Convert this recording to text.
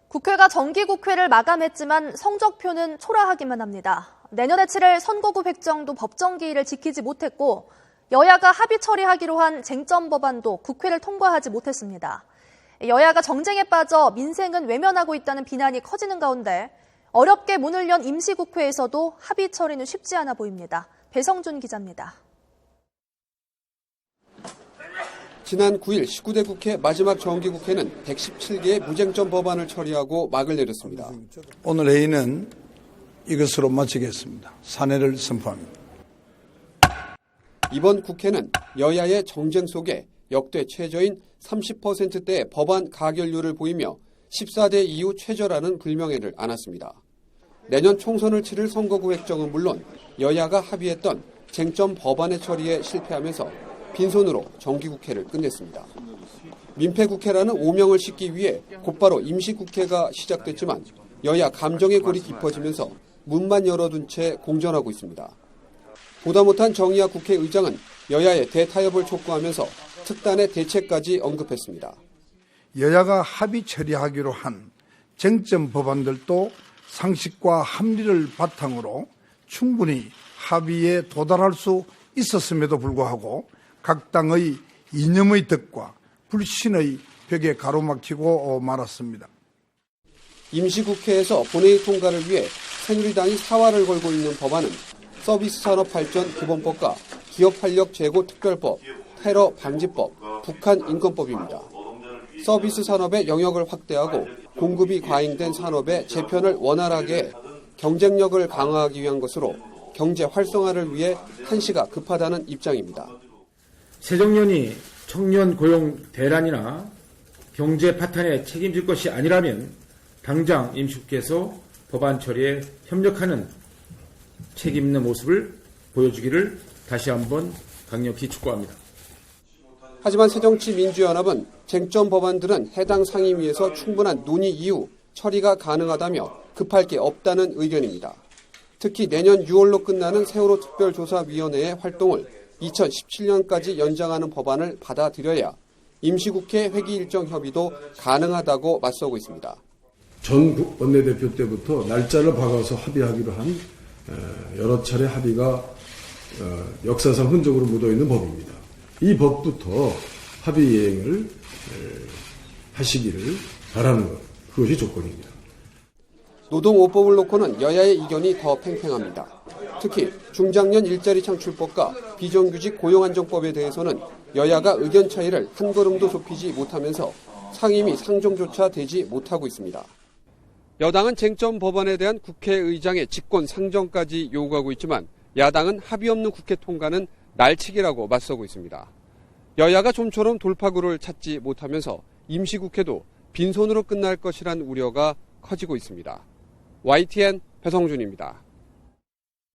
국회가 정기국회를 마감했지만 성적표는 초라하기만 합니다. 내년에 치를 선거구 획정도 법정 기일을 지키지 못했고 여야가 합의 처리하기로 한 쟁점 법안도 국회를 통과하지 못했습니다. 여야가 정쟁에 빠져 민생은 외면하고 있다는 비난이 커지는 가운데 어렵게 문을 연 임시국회에서도 합의 처리는 쉽지 않아 보입니다. 배성준 기자입니다. 지난 9일 19대 국회 마지막 정기국회는 117개의 무쟁점 법안을 처리하고 막을 내렸습니다. 오늘 회의는 이것으로 마치겠습니다. 산회를 선포합니다. 이번 국회는 여야의 정쟁 속에 역대 최저인 30%대의 법안 가결률을 보이며 14대 이후 최저라는 불명예를 안았습니다. 내년 총선을 치를 선거구 획정은 물론 여야가 합의했던 쟁점 법안의 처리에 실패하면서 빈손으로 정기국회를 끝냈습니다. 민폐국회라는 오명을 싣기 위해 곧바로 임시국회가 시작됐지만 여야 감정의 골이 깊어지면서 문만 열어둔 채 공전하고 있습니다. 보다 못한 정의화 국회의장은 여야의 대타협을 촉구하면서 특단의 대책까지 언급했습니다. 여야가 합의 처리하기로 한 쟁점 법안들도 상식과 합리를 바탕으로 충분히 합의에 도달할 수 있었음에도 불구하고 각 당의 이념의 덕과 불신의 벽에 가로막히고 말았습니다. 임시국회에서 본회의 통과를 위해 새누리당이 사활을 걸고 있는 법안은 서비스산업발전기본법과 기업활력제고특별법, 테러방지법, 북한인권법입니다. 서비스 산업의 영역을 확대하고 공급이 과잉된 산업의 재편을 원활하게 해 경쟁력을 강화하기 위한 것으로 경제 활성화를 위해 한시가 급하다는 입장입니다. 새정년이 청년 고용 대란이나 경제 파탄에 책임질 것이 아니라면 당장 임시국회에서 법안 처리에 협력하는 책임 있는 모습을 보여주기를 다시 한번 강력히 촉구합니다. 하지만 새정치민주연합은 쟁점 법안들은 해당 상임위에서 충분한 논의 이후 처리가 가능하다며 급할 게 없다는 의견입니다. 특히 내년 6월로 끝나는 세월호 특별조사위원회의 활동을 2017년까지 연장하는 법안을 받아들여야 임시국회 회기 일정 협의도 가능하다고 맞서고 있습니다. 전 원내대표 때부터 날짜를 박아서 합의하기로 한 여러 차례 합의가 역사상 흔적으로 묻어있는 법입니다. 이 법부터 합의 이행을 하시기를 바라는 것, 그것이 조건입니다. 노동 5법을 놓고는 여야의 이견이 더 팽팽합니다. 특히 중장년 일자리 창출법과 비정규직 고용안정법에 대해서는 여야가 의견 차이를 한 걸음도 좁히지 못하면서 상임위 상정조차 되지 못하고 있습니다. 여당은 쟁점 법안에 대한 국회의장의 직권 상정까지 요구하고 있지만 야당은 합의 없는 국회 통과는 날치기라고 맞서고 있습니다. 여야가 좀처럼 돌파구를 찾지 못하면서 임시국회도 빈손으로 끝날 것이란 우려가 커지고 있습니다. YTN 배성준입니다.